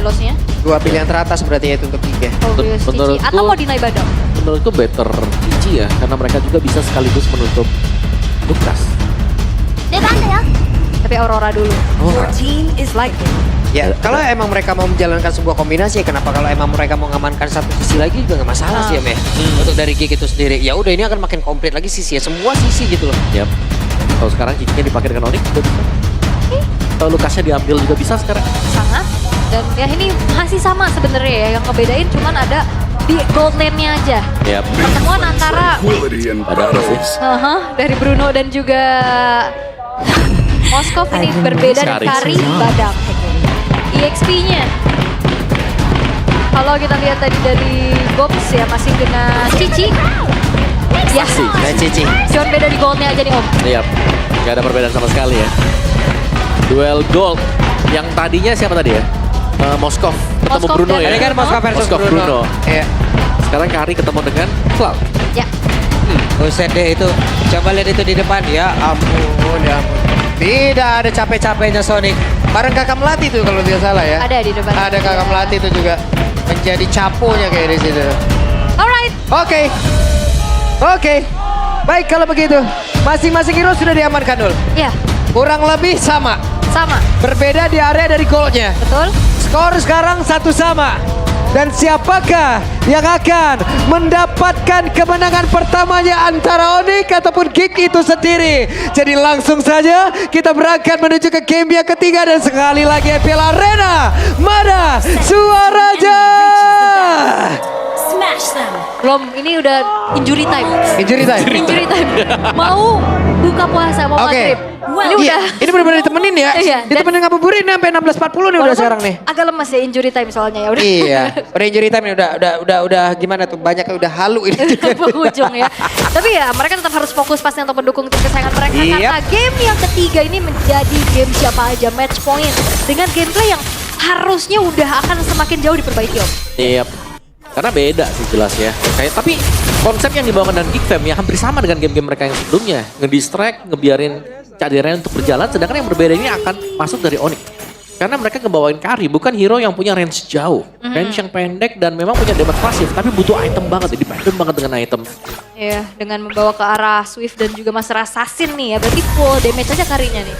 Hylosnya. Dua pilihan teratas berarti ya itu untuk Geek ya. Obvious Cici. menurutku- Atau mau deny Badang. Menurutku better Cici ya, karena mereka juga bisa sekaligus menutup Lukas. Tapi Aurora dulu. Your team is like Ya, kalau emang mereka mau menjalankan sebuah kombinasi, kenapa kalau emang mereka mau mengamankan satu sisi lagi juga nggak masalah sih ya, Meh. Untuk dari Geek itu sendiri, ya udah ini akan makin komplit lagi sisi ya, semua sisi gitu loh. Yap. Kalau sekarang Cicinya dipakai dengan Onyx juga bisa. Kalau Lukasnya diambil juga bisa sekarang. Sangat. Dan ya ini masih sama sebenarnya ya. Yang ngebedain cuman ada di gold lane-nya aja. Yap. Pertemuan antara Padahal sih. dari Bruno dan juga Moskov ini berbeda dari Kari Badang. EXP-nya. Kalau kita lihat tadi dari Gobs ya masih dengan Cici. Ya, Nah, Cici. cuman beda di goldnya aja nih Om. Yap. Gak ada perbedaan sama sekali ya. Duel gold. Yang tadinya siapa tadi ya? Moskov ketemu Moskov Bruno dan- ya. Ini kan Moskov versus Moskov Bruno. Iya. Sekarang Kari ketemu dengan Cloud. Ya, Buset deh itu. Coba lihat itu di depan. Ya ampun, ya ampun. Tidak ada capek-capeknya Sonic. Bareng Kakak Melati tuh kalau tidak salah ya. ada di depan. Ada Kakak Melati itu juga menjadi caponya kayak di situ. Alright. Oke. Oke. Baik kalau begitu. Masing-masing hero sudah diamankan dulu. Ya, Kurang lebih sama. sama. Berbeda di area dari goalnya. Betul. Skor sekarang satu sama. Dan siapakah yang akan mendapatkan kemenangan pertamanya antara Onyx ataupun Geek itu sendiri. Jadi langsung saja kita berangkat menuju ke game yang ketiga. Dan sekali lagi FPL Arena. Mana Suaraja? smash them. Belum, ini udah injury time. Injury time. Injury time. Mau buka puasa, mau Oke. maghrib. Ini Iya, udah. ini benar-benar ditemenin ya. Iya, dan- Ditemenin ngabuburit nih sampai 16.40 nih udah Walaupun sekarang nih. agak lemes ya injury time soalnya ya udah. Iya, udah injury time nih udah gimana tuh banyak yang udah halu ini. Penghujung ya. Tapi ya mereka tetap harus fokus pasti untuk mendukung tim kesayangan mereka Yep. karena game yang ketiga ini menjadi game siapa aja match point dengan gameplay yang harusnya udah akan semakin jauh diperbaiki Om. Yap. Karena beda sih jelas ya. Kayak tapi konsep yang dibawakan dan Geek Fam ya hampir sama dengan game-game mereka yang sebelumnya. Ngedistract, ngebiarin cadirnya untuk berjalan. Sedangkan yang berbeda ini akan masuk dari Onyx. Karena mereka ngebawain Kari, bukan hero yang punya range jauh. Range yang pendek dan memang punya damage pasif. Tapi butuh item banget, dependent banget dengan item. Ya, dengan membawa ke arah Swift dan juga Master Assassin nih ya. Berarti full damage aja Karinya nih.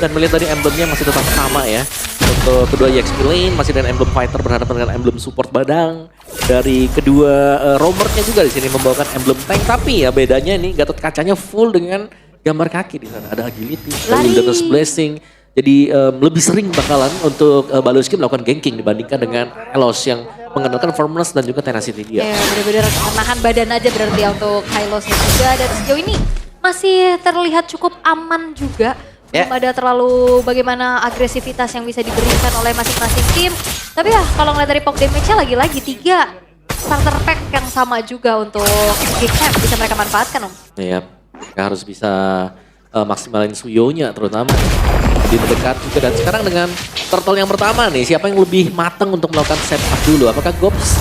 Dan melihat tadi emblemnya masih tetap sama ya. Untuk kedua EXP lane masih dengan emblem fighter berhadapan dengan emblem support badang. Dari kedua roamernya juga di sini membawakan emblem tank. Tapi ya bedanya ini Gatot Kacanya full dengan gambar kaki di sana. Ada agility, ada Lari. wilderness blessing. Jadi lebih sering bakalan untuk Baloski melakukan ganking dibandingkan dengan Elos yang mengandalkan firmness dan juga tenacity dia. Ya, bener-bener menahan badan aja berarti ya untuk Hylosnya juga. Dan sejauh ini masih terlihat cukup aman juga. Belum ada terlalu bagaimana agresivitas yang bisa diberikan oleh masing-masing tim. Tapi ya kalau ngeliat dari pop damage-nya lagi-lagi 3 starter pack yang sama juga untuk Geek Camp bisa mereka manfaatkan Om. Iya, mereka harus bisa maksimalin Suyonya terutama. Lebih mendekat juga dan sekarang dengan turtle yang pertama nih, siapa yang lebih matang untuk melakukan setup dulu? Apakah Gobs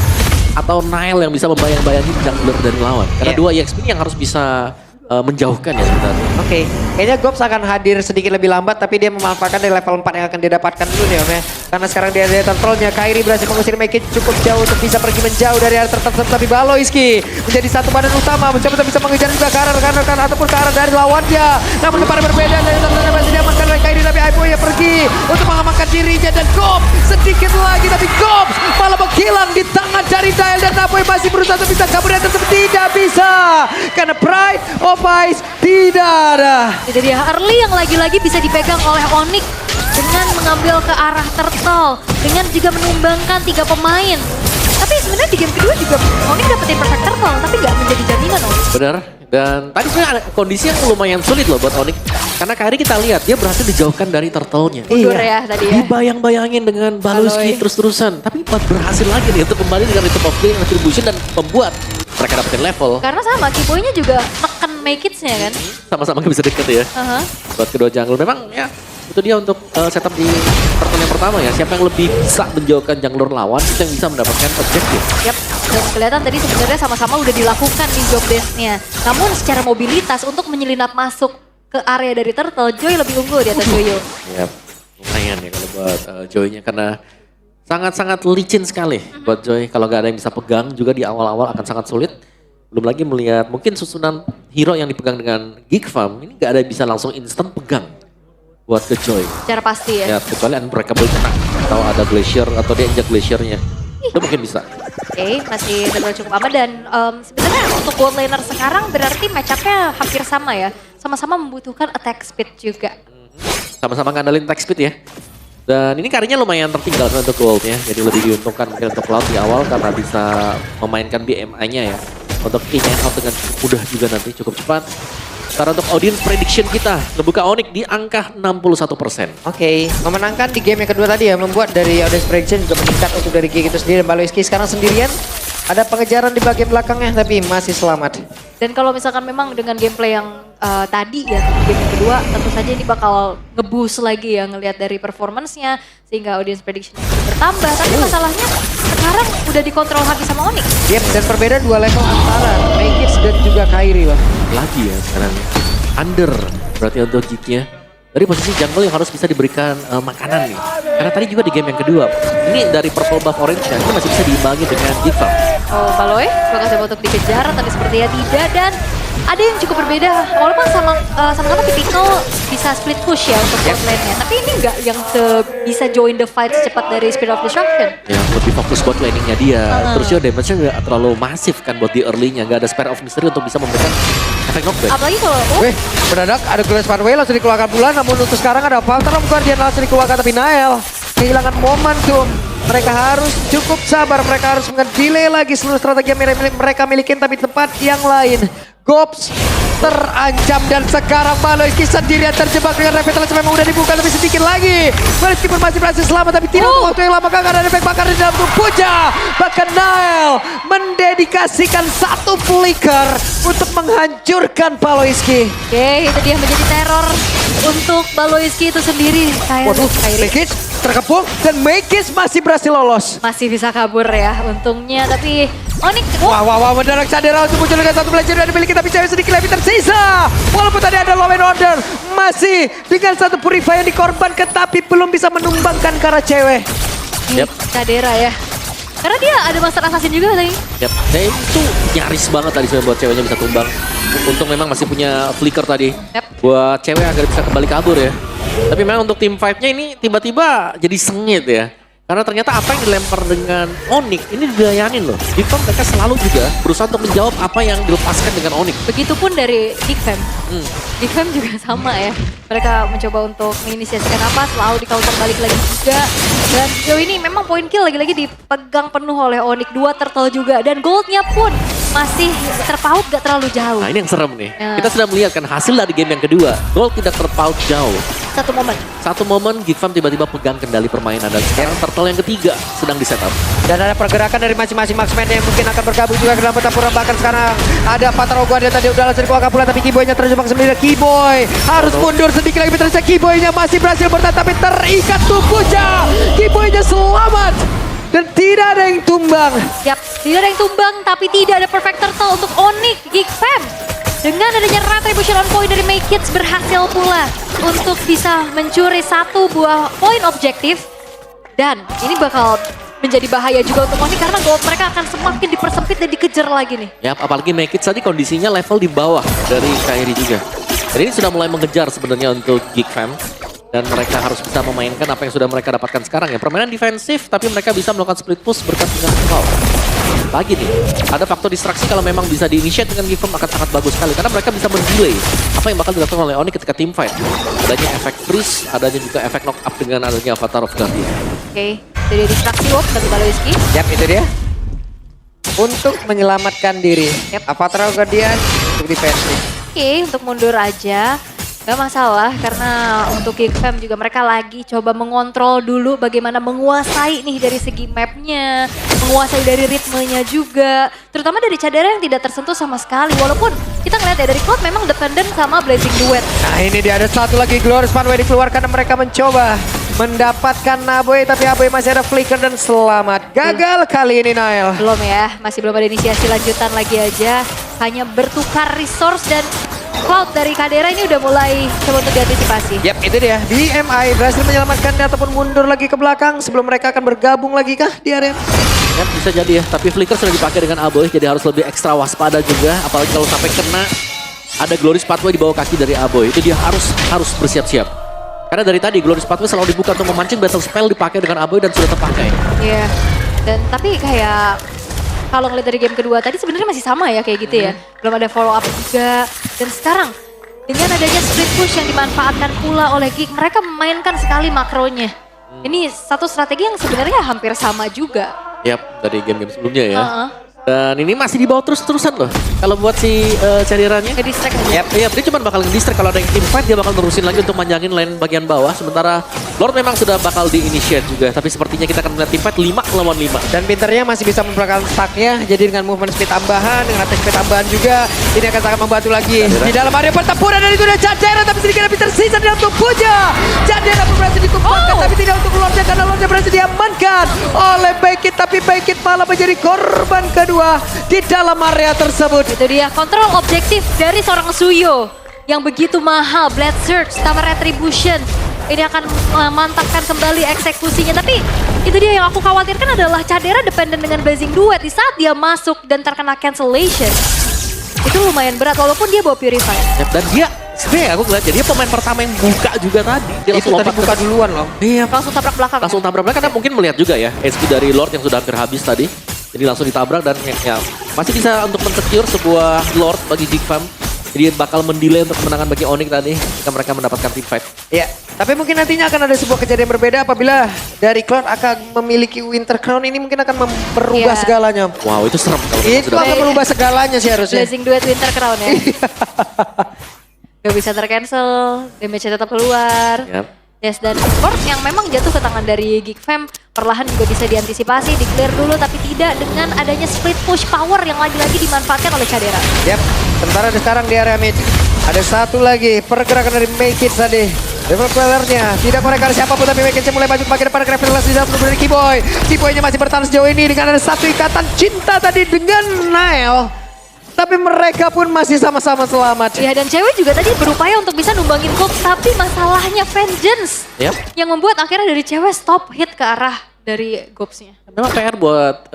atau Nile yang bisa membayang-bayangi jungler dari lawan? Karena Iya. dua EXP ini yang harus bisa menjauhkan ya sebenarnya. Oke, kayaknya Gobs akan hadir sedikit lebih lambat tapi dia memanfaatkan dari level 4 yang akan dia dapatkan dulu nih Om ya. Karena sekarang dia ada turtle-nya, Kairi berhasil mengusir Make cukup jauh untuk bisa pergi menjauh dari area turtle tapi Baloiski menjadi satu badan utama mencoba untuk bisa mengejar juga ke arah ataupun ke arah dari lawannya. Namun tempat berbeda dari turtle masih diamankan oleh Kairi tapi Aipo ya pergi untuk mengamankan dirinya dan Gobs sedikit lagi tapi Gobs malah menghilang di tangan dari Dial dan Apoy masih berusaha untuk bisa kabur dan tetap tidak bisa karena Pride of Ice tidak ada. Jadi dia early yang lagi-lagi bisa dipegang oleh Onyx dengan mengambil ke arah turtle dengan juga menumbangkan 3 pemain. Tapi sebenarnya di game kedua juga Onyx dapetin perfect turtle tapi nggak menjadi jaminan Om. Benar. Dan tadi sebenarnya ada kondisi yang lumayan sulit loh buat Onyx. Karena Kairi kita lihat dia berhasil dijauhkan dari turtle-nya. Mundur ya tadi ya. Dibayang-bayangin dengan Baloiski Baloy. terus-terusan. Tapi berhasil lagi nih untuk kembali dengan Rhythm of Game Retribution dan membuat mereka dapetin level. Karena sama Kiboy-nya juga neken make it-nya kan. Sama-sama gak bisa deket ya. Aha. Buat kedua jungle memang ya itu dia untuk setup di turtle yang pertama ya. Siapa yang lebih bisa menjauhkan jungler lawan itu yang bisa mendapatkan objektif. Yap, dan kelihatan tadi sebenarnya sama-sama udah dilakukan di job desk-nya. Namun secara mobilitas untuk menyelinap masuk ke area dari turtle, Joy lebih unggul di atas Yoyo. Ya lumayan ya kalau buat Joy-nya karena Sangat-sangat licin sekali buat Joy. Kalau nggak ada yang bisa pegang juga di awal-awal akan sangat sulit. Belum lagi melihat mungkin susunan hero yang dipegang dengan Geek Farm. Ini nggak ada yang bisa langsung instan pegang buat ke Joy. Secara pasti ya. Ya kecuali Unbreakable kena atau ada Glacier atau dia injak Glaciernya. Itu mungkin bisa. Oke, masih terlalu cukup aman dan sebenarnya untuk gold laner sekarang berarti match-up-nya hampir sama ya. Sama-sama membutuhkan attack speed juga. Sama-sama ngandalin attack speed ya. Dan ini karinya lumayan tertinggal untuk gold ya. Jadi lebih diuntungkan mungkin untuk Cloud di awal karena bisa memainkan BMI-nya ya. Untuk in and out dengan cukup mudah juga nanti cukup cepat. Sekarang untuk audience prediction kita, ngebuka Onyx di angka 61%. Oke, memenangkan di game yang kedua tadi ya, membuat dari audience prediction juga meningkat untuk dari Geek itu sendiri. Dan Baloiski sekarang sendirian, ada pengejaran di bagian belakangnya tapi masih selamat. Dan kalau misalkan memang dengan gameplay yang tadi ya, game yang kedua, tentu saja ini bakal nge-boost lagi ya ngelihat dari performance-nya sehingga audience prediction bertambah. Tapi masalahnya sekarang udah dikontrol habis sama Onyx. Yep, dan berbeda dua level antara Maykits dan juga Kairi lah. Lagi ya sekarang under berarti untuk Geek-nya. Dari posisi jungle yang harus bisa diberikan makanan nih. Karena tadi juga di game yang kedua, ini dari purple buff orange-nya ini masih bisa diimbangi dengan Geek Farm. Oh, Baloy, bakal coba untuk dikejar, tapi sepertinya tidak. Dan ada yang cukup berbeda, walaupun sama-sama tipikal bisa split push ya untuk bot lane-nya. Tapi ini enggak yang bisa join the fight secepat dari Spirit of Destruction. Ya, lebih fokus buat laning-nya dia. Terus juga damage-nya nggak terlalu masif kan buat di early-nya. Nggak ada Spare of Mystery untuk bisa memberikan efek knockback. Apalagi kalau, Wih, mendadak ada Glass Runway langsung dikeluarkan pula. Namun untuk sekarang ada Phantom Guardian langsung dikeluarkan. Tapi Nael kehilangan momentum. Mereka harus cukup sabar. Mereka harus nge-delay lagi seluruh strategi yang mereka milikin. Tapi tempat yang lain. Gops terancam dan sekarang Baloiski sendirian terjebak dengan revitalisasi memang udah dibuka tapi sedikit lagi. Baloiski pun masih berhasil selamat tapi tidak untuk waktu yang lama karena ada efek bakar di dalam tubuh Puja. Bahkan Nael mendedikasikan satu flicker untuk menghancurkan Baloiski. oke, itu dia menjadi teror untuk Baloiski itu sendiri. Waduh, Maykits terkepung dan Maykits masih berhasil lolos. Masih bisa kabur ya untungnya, tapi Onyx, Wah, mendadak Cadera untuk muncul dengan satu belajar yang dimiliki tapi cewek sedikit lebih tersisa. Walaupun tadi ada law and order, masih dengan satu purify yang dikorbankan tapi belum bisa menumbangkan karena cewek. Yep. Cadera ya. Karena dia ada master assassin juga tadi. Yap, saya itu nyaris banget tadi sebenarnya buat ceweknya bisa tumbang. Untung memang masih punya flicker tadi. Yap. Buat cewek agar bisa kembali kabur ya. Tapi memang untuk tim fight-nya ini tiba-tiba jadi sengit ya. Karena ternyata apa yang dilempar dengan Onyx ini dilayanin loh. Di Farm mereka selalu juga berusaha untuk menjawab apa yang dilepaskan dengan Onyx. Begitupun dari Geek Fam. Geek Fam juga sama ya. Mereka mencoba untuk menginisiasikan apa, selalu di counter balik lagi juga. Dan sejauh ini memang poin kill lagi-lagi dipegang penuh oleh Onyx. 2 turtle juga. Dan goldnya pun masih terpaut gak terlalu jauh. Nah ini yang serem nih. Ya. Kita sudah melihat kan hasil dari game yang kedua. Gold tidak terpaut jauh. Satu momen Geek Farm tiba-tiba pegang kendali permainan. Dan sekarang turtle yang ketiga sedang di setup. Dan ada pergerakan dari masing-masing marksman yang mungkin akan bergabung juga ke dalam pertempuran. Bahkan sekarang ada Phantom Guardian tadi udah langsung dikeluarkan pula tapi Keyboy-nya terjebak sendiri. Keyboy harus mundur sedikit lagi ternyata Keyboy-nya masih berhasil bertahan tapi terikat tubuhnya. Keyboy-nya selamat dan tidak ada yang tumbang. Yap, tidak ada yang tumbang tapi tidak ada perfect turtle untuk Onyx Geek Fam. Dengan adanya retribution on point dari Maykits berhasil pula untuk bisa mencuri satu buah poin objektif. Dan ini bakal menjadi bahaya juga untuk Onyx karena gold mereka akan semakin dipersempit dan dikejar lagi nih. Ya, apalagi Maykits tadi kondisinya level di bawah dari Kairi juga. Dan ini sudah mulai mengejar sebenarnya untuk Geek Fam. Dan mereka harus bisa memainkan apa yang sudah mereka dapatkan sekarang ya. Permainan defensif tapi mereka bisa melakukan split push berkat dengan cloud. Lagi nih, ada faktor distraksi kalau memang bisa di-initiate dengan Geek Fam akan sangat bagus sekali. Karena mereka bisa mendelay apa yang bakal dilakukan oleh Onyx ketika team fight. Adanya efek freeze, adanya juga efek knock up dengan adanya Avatar of Guardian. Oke, itu dia distraksi dari Baloiski. Yap, itu dia. Untuk menyelamatkan diri. Yap. Avatar Guardian untuk defensif. Oke, untuk mundur aja. Gak masalah karena untuk Geek Fam juga mereka lagi coba mengontrol dulu bagaimana menguasai nih dari segi mapnya, menguasai dari ritmenya juga. Terutama dari Cadera yang tidak tersentuh sama sekali. Walaupun kita ngeliat ya dari Cloud memang dependent sama Blazing Duet. Nah ini dia ada satu lagi Glorious Runway dikeluarkan dan mereka mencoba mendapatkan Naboy tapi Naboy masih ada flicker dan selamat. Gagal kali ini Nael. Belum ya, masih belum ada inisiasi lanjutan lagi aja. Hanya bertukar resource dan Cloud dari Kadera ini udah mulai coba untuk diantisipasi. Yap, itu dia. DMI berhasil menyelamatkannya ataupun mundur lagi ke belakang sebelum mereka akan bergabung lagi kah di area? Ya, bisa jadi ya, tapi Flicker sudah dipakai dengan Aboy, jadi harus lebih ekstra waspada juga. Apalagi kalau sampai kena ada Glory Pathway di bawah kaki dari Aboy, itu dia harus bersiap-siap. Karena dari tadi Glory Pathway selalu dibuka untuk memancing battle spell dipakai dengan Aboy dan sudah terpakai. Iya, dan tapi kayak kalau ngeliat dari game kedua tadi sebenarnya masih sama ya kayak gitu ya. Belum ada follow up juga. Dan sekarang dengan adanya split push yang dimanfaatkan pula oleh Geek, mereka memainkan sekali makronya. Ini satu strategi yang sebenarnya hampir sama juga. Yap, dari game-game sebelumnya ya. Heeh. Dan ini masih dibawa terus-terusan loh. Kalau buat si Cadirannya. Nge-distract aja. Iya, dia cuma bakal nge-distract. Kalau ada yang team fight dia bakal nerusin lagi untuk manjangin lane bagian bawah. Sementara Lord memang sudah bakal di-initiate juga. Tapi sepertinya kita akan melihat team fight 5 lawan 5. Dan pinternya masih bisa memperolehkan stacknya. Jadi dengan movement speed tambahan, dengan attack speed tambahan juga. Ini akan sangat membantu lagi. Di dalam area pertempuran dan itu ada Jadera. Tapi sedikit lebih tersisa di dalam tubuhnya. Jadera berhasil ditumpangkan tapi tidak untuk Lordnya. Karena Lordnya berhasil diamankan oleh Baekit. Tapi Baekit malah menjadi korban kedua di dalam area tersebut. Itu dia kontrol objektif dari seorang Suyo yang begitu mahal. Blade Surge, tambah Retribution. Ini akan memantapkan kembali eksekusinya. Tapi itu dia yang aku khawatirkan adalah Cadera dependen dengan Blazing Duet. Di saat dia masuk dan terkena cancellation, itu lumayan berat walaupun dia bawa Purify. Dan dia sebenarnya aku ngeliat dia pemain pertama yang buka juga tadi. Dia Itu tadi buka duluan loh. Iya, Langsung tabrak belakang. langsung tabrak belakang karena mungkin melihat juga ya HP dari Lord yang sudah hampir habis tadi. Jadi langsung ditabrak dan ya masih bisa untuk men-secure sebuah Lord bagi Geek Fam. Jadi bakal mendelay untuk kemenangan bagi Onyx tadi jika mereka mendapatkan team fight. Ya, tapi mungkin nantinya akan ada sebuah kejadian berbeda apabila dari Cloud akan memiliki Winter Crown ini mungkin akan merubah Iya. segalanya. Wow, itu serem kalau Itu sudah. akan merubah segalanya sih harusnya. Blazing Duet Winter Crown ya. Gak bisa tercancel, damage-nya tetap keluar. Yap. Yes, dan support yang memang jatuh ke tangan dari Geek Fam perlahan juga bisa diantisipasi, di-clear dulu tapi tidak dengan adanya split push power yang lagi-lagi dimanfaatkan oleh Cadera. Yap, sementara sekarang di area mid ada satu lagi pergerakan dari Make It tadi. Level playernya tidak korekkan siapapun tapi Make It mulai maju ke depan referensi di dalam dari Kiboy. Kiboynya masih bertahan sejauh ini dengan ada satu ikatan cinta tadi dengan Nile. Tapi mereka pun masih sama-sama selamat. Ya, dan cewek juga tadi berupaya untuk bisa numbangin Gold, tapi masalahnya Vengeance Yap. yang membuat akhirnya dari cewek stop hit ke arah dari Gobs-nya. Memang PR buat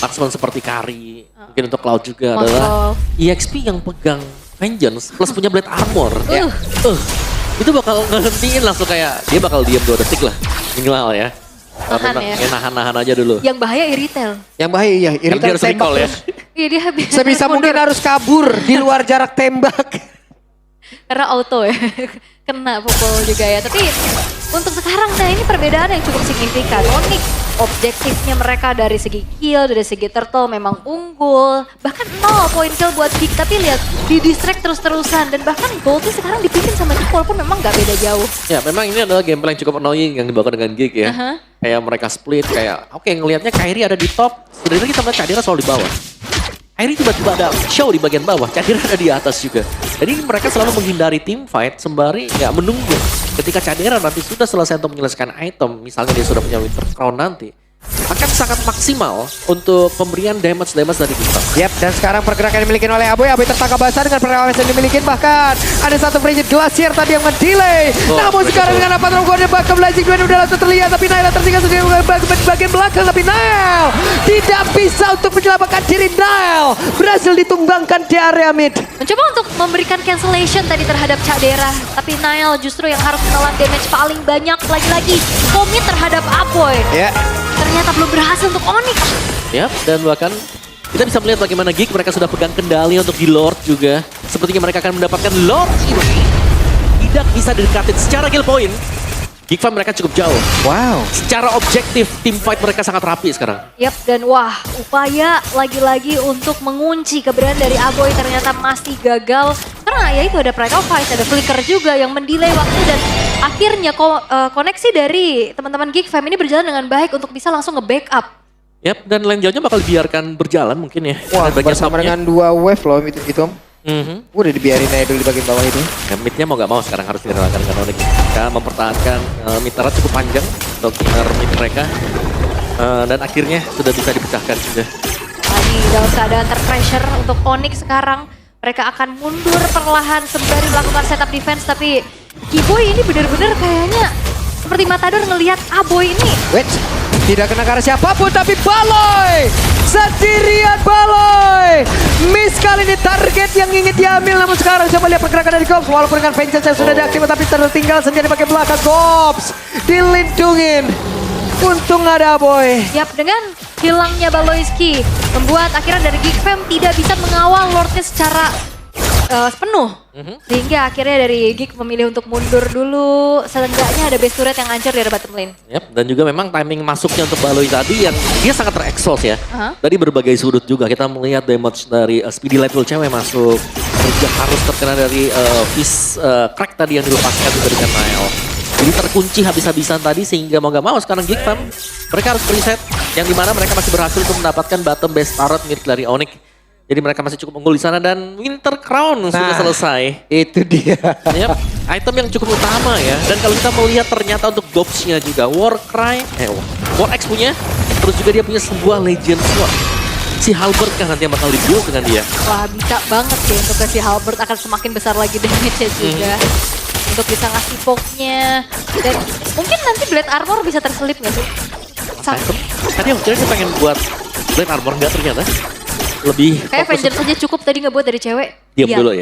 marksman seperti Kari, mungkin untuk Cloud juga Moskov. adalah EXP yang pegang Vengeance plus punya Blade Armor. Uh. Itu bakal ngehentikan langsung kayak dia bakal diam 2 detik lah minimal ya. Nahan Memang ya. nahan-nahan aja dulu. Yang bahaya Iritel. Yang bahaya iya, Yang dia Iritel harus tembak recall ya. terus. Iya, dia habis Sebisa mungkin harus kabur di luar jarak tembak. karena auto ya. Kena pukul juga ya. Tapi untuk sekarang nah ini perbedaan yang cukup signifikan. Onyx objektifnya mereka dari segi kill, dari segi turtle memang unggul. Bahkan 0 poin kill buat Geek, tapi lihat di distract terus-terusan. Dan bahkan goldnya sekarang dipimpin sama Geek walaupun memang gak beda jauh. Ya memang ini adalah gameplay yang cukup annoying yang dibawakan dengan Geek ya. Aha. Kayak mereka split, kayak oke ngelihatnya Kairi ada di top, sebenarnya kita melihat Cadera selalu di bawah. Kairi tiba-tiba ada show di bagian bawah, Cadera ada di atas juga. Jadi mereka selalu menghindari team fight sembari ya menunggu ketika Cadera nanti sudah selesai untuk menyelesaikan item, misalnya dia sudah punya Winter Crown nanti, akan sangat maksimal untuk pemberian damage dari kita. Yap, dan sekarang pergerakan yang dimiliki oleh Aboy tertangkap basah dengan pergerakan yang dimiliki. Bahkan ada satu Frigid Glacier tadi yang mendelay. Namun sekarang dengan apa terlalu bakal Blazing Duet udah langsung terlihat. Tapi Nile tertinggal sendiri bagian belakang. Tapi Nile tidak bisa untuk menyelamatkan diri. Nile berhasil ditumbangkan di area mid. Mencoba untuk memberikan cancellation tadi terhadap Cadera. Tapi Nile justru yang harus menelan damage paling banyak. Lagi-lagi komit terhadap Aboy. Ya. Ternyata belum berhasil untuk Onyx. Yap, dan bahkan kita bisa melihat bagaimana Geek mereka sudah pegang kendali untuk di Lord juga. Sepertinya mereka akan mendapatkan Lord ini. Tidak bisa didekatin secara kill point. Geek Fam mereka cukup jauh. Wow. Secara objektif, team fight mereka sangat rapi sekarang. Yap, dan wah upaya lagi-lagi untuk mengunci keberadaan dari Aboy ternyata masih gagal. Karena ya itu ada Pride of Fight, ada Flicker juga yang mendelay waktu dan akhirnya koneksi dari teman-teman Geek Fam ini berjalan dengan baik untuk bisa langsung nge-backup. Yap, dan lane jauhnya bakal dibiarkan berjalan mungkin ya. Wah, Dari bagian bersama topnya. dengan 2 wave loh itu. Udah dibiarin aja dulu di bagian bawah itu. Ya, midnya mau gak mau sekarang harus direlakan dengan Onyx. Mereka mempertahankan mid turret cukup panjang untuk inner mid mereka. Dan akhirnya sudah bisa dipecahkan juga. Lagi dalam keadaan terpressure untuk Onyx sekarang. mereka akan mundur perlahan sembari melakukan setup defense. Tapi Kiboy ini benar-benar kayaknya seperti Matador ngelihat Boy ini. Wait, tidak kena ke arah siapapun tapi Baloy! Sendirian Baloy! Miss kali ini target yang ingin diambil, namun sekarang coba lihat pergerakan dari Gops. Walaupun dengan Vengeance yang sudah diaktifkan tapi tertinggal sendiri pakai belakang. Gops dilindungin. Untung ada Boy. Yap, dengan hilangnya Baloyski membuat akhirnya dari Geek Fam tidak bisa mengawal Lordnya secara penuh. Sehingga akhirnya dari Geek memilih untuk mundur dulu. Seenggaknya ada base turret yang hancur dari bottom lane. Yep, dan juga memang timing masuknya untuk Baloy tadi yang dia sangat tereksos ya. Dari berbagai sudut juga kita melihat damage dari Speedy Level cewek masuk. Juga harus terkena dari Fizz crack tadi yang dilepaskan juga dengan Nile. Jadi terkunci habis-habisan tadi sehingga mau gak mau sekarang Geek Fam mereka harus preset yang dimana mereka masih berhasil untuk mendapatkan bottom base turret milik dari Onyx. Jadi mereka masih cukup unggul di sana dan Winter Crown sudah selesai. Itu dia. Yep, item yang cukup utama ya. Dan kalau kita melihat ternyata untuk Gobs-nya juga Warcry, War X punya, terus juga dia punya sebuah Legend Sword. Si Halberd kan nanti yang bakal di-build dengan dia. Wah, bisa banget sih untuk si Halberd akan semakin besar lagi damage-nya juga. Untuk bisa ngasih poke-nya. Dan mungkin nanti Blade Armor bisa terselip gak sih? Tadi aku kira pengen buat Blade Armor, enggak ternyata. Lebih kayak Vengeance saja cukup tadi nggak buat dari cewek. Diam dulu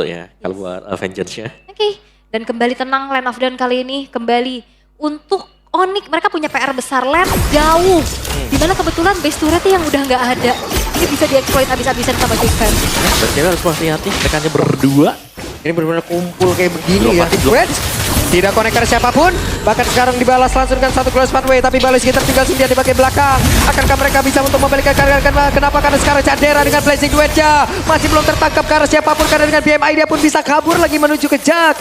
ya kalau buat Vengeance-nya. Oke. Dan kembali tenang Land of Dawn kali ini. Kembali untuk Onyx, mereka punya PR besar, lane jauh. Dimana kebetulan base turretnya yang udah nggak ada. Ini bisa dieksploit abis-abisan sama Geek Fam. Dan cewek harus hati-hati, mereka hanya berdua. Ini benar-benar kumpul kayak begini ya. Wait, tidak connect ke siapapun. Bahkan sekarang dibalas langsung dengan satu close pathway. Tapi balas kita tinggal sendiri di bagian belakang. Akankah mereka bisa untuk membalikkan karya? Kenapa? Karena sekarang Cadera dengan blazing duetnya masih belum tertangkap ke arah siapapun. Karena dengan BMI dia pun bisa kabur lagi menuju ke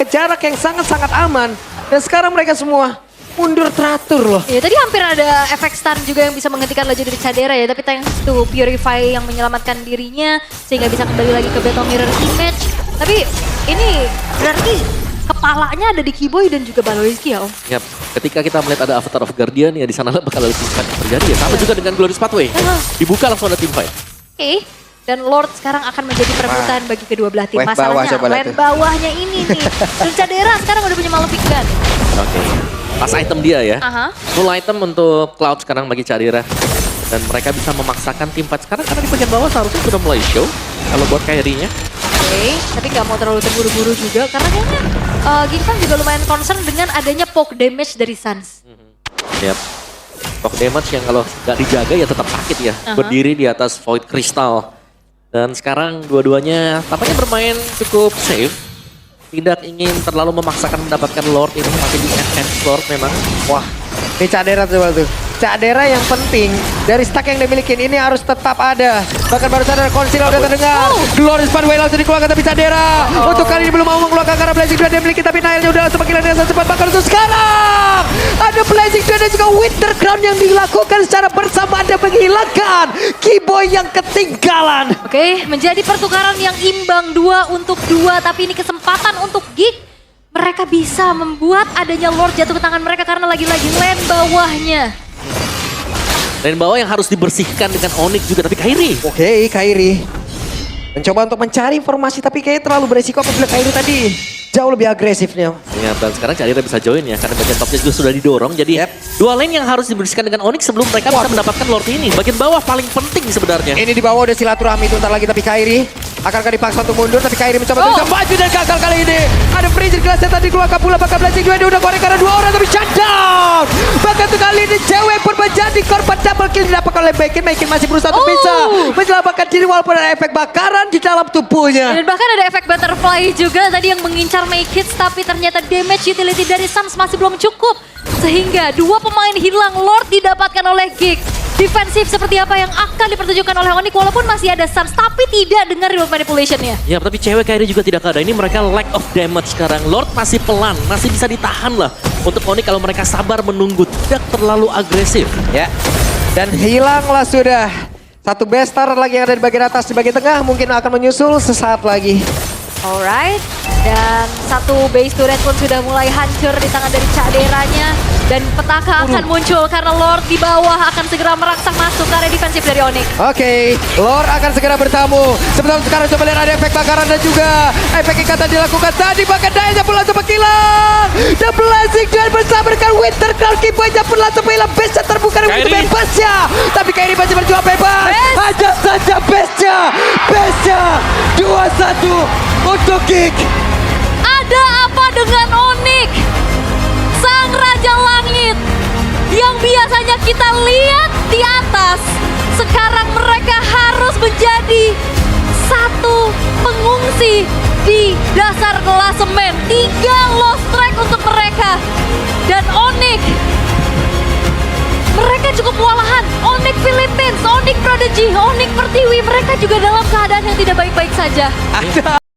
jarak yang sangat-sangat aman. Dan sekarang mereka semua mundur teratur loh. Ya tadi hampir ada efek stun juga yang bisa menghentikan laju dari Cadera ya. Tapi thanks to Purify yang menyelamatkan dirinya. Sehingga bisa kembali lagi ke Battle Mirror Image. Tapi ini berarti kepalanya ada di Kiboy dan juga Baloyski ya Om. Yap, ketika kita melihat ada Avatar of Guardian ya di sana bakal ada team fight terjadi ya. Sama juga dengan Glorious Pathway. Dibuka langsung ada team fight. Oke. Dan Lord sekarang akan menjadi perebutan bagi kedua belah tim. Masalahnya lane bawahnya ini nih. Dan Cadera sekarang udah punya Malefic Gun. Oke. Pas item dia ya. Full item untuk Cloud sekarang bagi Cadera. Dan mereka bisa memaksakan tim fight sekarang karena di bagian bawah seharusnya sudah mulai show. Kalau buat Kairi-nya. Oke, tapi nggak mau terlalu terburu-buru juga karena kayaknya Geek Fam juga lumayan concern dengan adanya poke damage dari Suns. Yap. Poke damage yang kalau nggak dijaga ya tetap sakit ya. Berdiri di atas Void Crystal. Dan sekarang dua-duanya tampaknya bermain cukup safe. Tidak ingin terlalu memaksakan mendapatkan Lord ini, masih di enhance Lord memang. Wah, ini Cadera coba tuh. Cadera yang penting dari stack yang dimiliki ini harus tetap ada. Bahkan baru sadar konsil udah terdengar. Glorious Pathway langsung dikeluarkan tapi Cadera untuk kali ini belum mau mengeluarkan karena Blazing Duel dia miliki tapi Nile-nya udah langsung panggilan dengan cepat. Bahkan untuk sekarang ada Blazing Duel dan juga Winter Crown yang dilakukan secara bersamaan dan menghilangkan Kiboy yang ketinggalan. Oke, menjadi pertukaran yang imbang 2 untuk 2 tapi ini kesempatan untuk Geek. Mereka bisa membuat adanya Lord jatuh ke tangan mereka karena lagi-lagi lane bawahnya. Dan bawah yang harus dibersihkan dengan Onyx juga, tapi Kairi. Oke, Kairi mencoba untuk mencari informasi tapi kayaknya terlalu beresiko apabila Kairi tadi jauh lebih agresifnya. Ya, dan sekarang Cadera bisa join ya, karena bagian topnya juga sudah didorong. Jadi dua lane yang harus dibersihkan dengan Onyx sebelum mereka bisa mendapatkan Lord ini. Bagian bawah paling penting sebenarnya. Ini di bawah udah silaturahmi itu ntar lagi tapi Kairi akankah dipaksa untuk mundur tapi Kairi mencoba untuk maju dan gagal kali ini. Ada freezer glass yang tadi keluar pula bakal Blazing Duel udah goreng karena 2 orang tapi shutdown. Bahkan tuh kali ini cewek pun menjadi korban double kill didapatkan oleh Mekin. Mekin masih berusaha untuk bisa menyelamatkan diri walaupun ada efek bakaran di dalam tubuhnya. Dan bahkan ada efek butterfly juga tadi yang mengincar Make Hits tapi ternyata damage utility dari Suns masih belum cukup. Sehingga 2 pemain hilang, Lord didapatkan oleh Geek. Defensif seperti apa yang akan dipertunjukkan oleh Onyx walaupun masih ada Suns tapi tidak dengan remote manipulation-nya. Ya, tapi cewek Kairi juga tidak ada. Ini mereka lack of damage sekarang. Lord masih pelan, masih bisa ditahan lah. Untuk Onyx kalau mereka sabar menunggu, tidak terlalu agresif. Ya, dan hilanglah sudah. Satu bestar lagi yang ada di bagian atas, di bagian tengah mungkin akan menyusul sesaat lagi. Alright, dan satu base turret pun sudah mulai hancur di tangan dari Cak Deranya. Dan petaka akan muncul karena Lord di bawah akan segera merangsang masuk ke area defensif dari Onyx. Oke, Lord akan segera bertamu. Sebentar sekarang coba lihat ada efek bakaran dan juga efek ikatan dilakukan tadi. Bahkan dayanya pun langsung menghilang. The Blessing Giant bersabarkan Winter Crown Kibonya pun langsung menghilang. Base-nya terbuka dengan Kairi. bebasnya. Tapi Kairi masih berjuang bebas. Hanya saja base-nya. Base-nya 2-1 untuk Kick. Ada apa dengan Onyx? Sang Raja Langit yang biasanya kita lihat di atas, sekarang mereka harus menjadi satu pengungsi di dasar klasemen. 3 lost track untuk mereka. Dan Onyx, mereka cukup kewalahan. Onyx Philippines, Onyx Prodigy, Onyx Pertiwi, mereka juga dalam keadaan yang tidak baik-baik saja. Ada